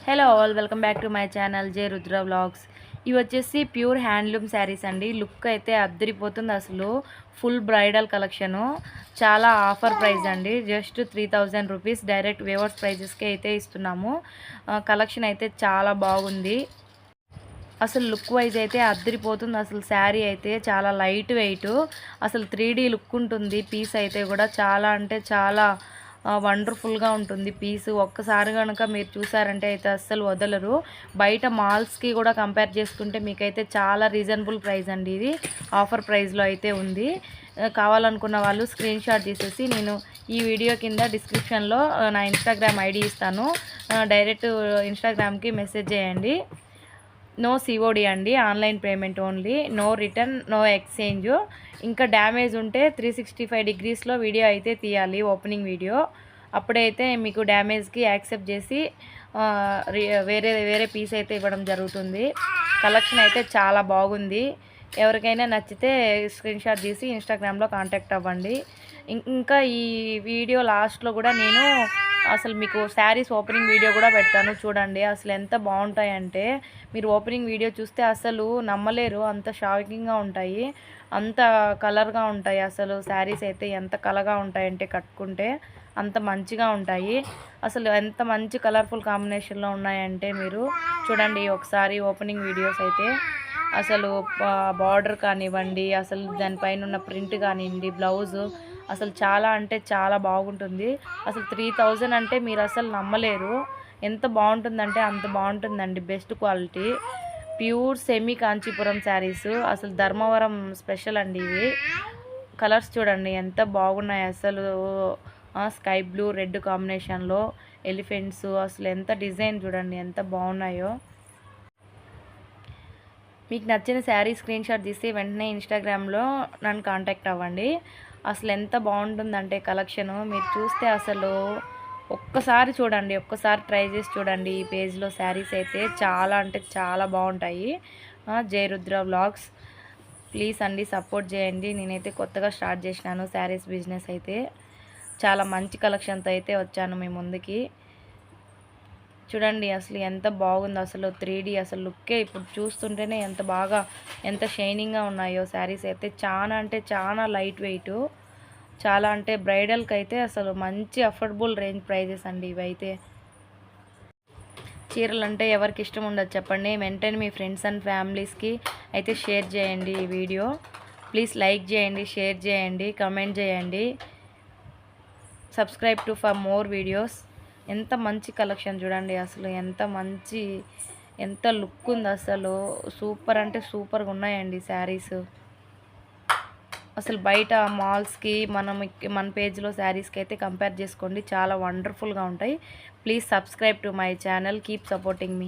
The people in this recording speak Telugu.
Hello all, welcome back to my channel J Rudra vlogs. ఇవి వచ్చేసి ప్యూర్ హ్యాండ్లూమ్ శారీస్ అండి. లుక్ అయితే అద్దరిపోతుంది అసలు. ఫుల్ బ్రైడల్ కలెక్షను, చాలా ఆఫర్ ప్రైస్ అండి. జస్ట్ 3000 రూపీస్ డైరెక్ట్ వేవర్స్ ప్రైజెస్కి అయితే ఇస్తున్నాము. కలెక్షన్ అయితే చాలా బాగుంది. అసలు లుక్ వైజ్ అయితే అద్దరిపోతుంది. అసలు శారీ అయితే చాలా లైట్ వెయిట్, అసలు 3D లుక్ ఉంటుంది. పీస్ అయితే కూడా చాలా అంటే చాలా వండర్ఫుల్గా ఉంటుంది పీసు. ఒక్కసారి కనుక మీరు చూసారంటే అయితే అస్సలు వదలరు. బయట మాల్స్కి కూడా కంపేర్ చేసుకుంటే మీకైతే చాలా రీజనబుల్ ప్రైస్ అండి. ఇది ఆఫర్ ప్రైస్లో అయితే ఉంది. కావాలనుకున్న వాళ్ళు స్క్రీన్ షాట్ తీసేసి నేను ఈ వీడియో కింద డిస్క్రిప్షన్లో నా ఇన్స్టాగ్రామ్ ఐడి ఇస్తాను. డైరెక్ట్ ఇన్స్టాగ్రామ్కి మెసేజ్ చేయండి. నో సిఓడి అండి, online payment only. No return, no exchange. ఇంకా డ్యామేజ్ ఉంటే 365 డిగ్రీస్లో వీడియో అయితే తీయాలి, ఓపెనింగ్ వీడియో. అప్పుడైతే మీకు డ్యామేజ్కి యాక్సెప్ట్ చేసి వేరే వేరే పీస్ అయితే ఇవ్వడం జరుగుతుంది. కలెక్షన్ అయితే చాలా బాగుంది. ఎవరికైనా నచ్చితే స్క్రీన్ షాట్ తీసి ఇన్స్టాగ్రామ్లో కాంటాక్ట్ అవ్వండి. ఇంకా ఈ వీడియో లాస్ట్లో కూడా నేను అసలు మీకు శారీస్ ఓపెనింగ్ వీడియో కూడా పెడతాను, చూడండి. అసలు ఎంత బాగుంటాయంటే మీరు ఓపెనింగ్ వీడియో చూస్తే అసలు నమ్మలేరు, అంత షాకింగ్గా ఉంటాయి, అంత కలర్గా ఉంటాయి. అసలు శారీస్ అయితే ఎంత కలర్గా ఉంటాయంటే కట్టుకుంటే అంత మంచిగా ఉంటాయి. అసలు ఎంత మంచి కలర్ఫుల్ కాంబినేషన్లో ఉన్నాయంటే మీరు చూడండి ఒకసారి ఓపెనింగ్ వీడియోస్ అయితే. అసలు బార్డర్ కానివ్వండి, అసలు దానిపైన ఉన్న ప్రింట్ కానివ్వండి, బ్లౌజు అసలు చాలా అంటే చాలా బాగుంటుంది. అసలు 3000 అంటే మీరు అసలు నమ్మలేరు, ఎంత బాగుంటుందంటే అంత బాగుంటుందండి. Best quality pure semi Kanchipuram saris. అసలు ధర్మవరం స్పెషల్ అండి ఇవి. కలర్స్ చూడండి ఎంత బాగున్నాయి అసలు. స్కై బ్లూ రెడ్ కాంబినేషన్లో ఎలిఫెంట్స్, అసలు ఎంత డిజైన్ చూడండి ఎంత బాగున్నాయో. మీకు నచ్చిన శారీ స్క్రీన్ షాట్ తీసి వెంటనే ఇన్స్టాగ్రామ్లో నన్ను కాంటాక్ట్ అవ్వండి. అసలు ఎంత బాగుంటుందంటే కలెక్షను మీరు చూస్తే అసలు ఒక్కసారి చూడండి, ఒక్కసారి ట్రై చేసి చూడండి. ఈ పేజ్లో శారీస్ అయితే చాలా అంటే చాలా బాగుంటాయి. జై రుద్ర వ్లాగ్స్ ప్లీజ్ అండి సపోర్ట్ చేయండి. నేనైతే కొత్తగా స్టార్ట్ చేసినాను శారీస్ బిజినెస్ అయితే. చాలా మంచి కలెక్షన్తో అయితే వచ్చాను మీ ముందుకి. చూడండి అసలు ఎంత బాగుందో, అసలు 3D అసలు లుక్కే ఇప్పుడు చూస్తుంటేనే ఎంత బాగా ఎంత షైనింగ్గా ఉన్నాయో శారీస్ అయితే. చాలా అంటే చాలా లైట్ వెయిట్, చాలా అంటే బ్రైడల్కి అయితే అసలు మంచి అఫోర్డబుల్ రేంజ్ ప్రైజెస్ అండి ఇవైతే. చీరలు అంటే ఎవరికి ఇష్టం ఉండదు చెప్పండి. వెంటనే మీ ఫ్రెండ్స్ అండ్ ఫ్యామిలీస్కి అయితే షేర్ చేయండి ఈ వీడియో. ప్లీజ్ లైక్ చేయండి, షేర్ చేయండి, కమెంట్ చేయండి. Subscribe to for more videos. ఎంత మంచి కలెక్షన్ చూడండి అసలు, ఎంత మంచి ఎంత లుక్ ఉంది అసలు. సూపర్ అంటే సూపర్గా ఉన్నాయండి శారీస్. అసలు బయట మాల్స్కి మన పేజ్లో శారీస్కి అయితే కంపేర్ చేసుకోండి, చాలా వండర్ఫుల్గా ఉంటాయి. Please subscribe to my channel, keep supporting me.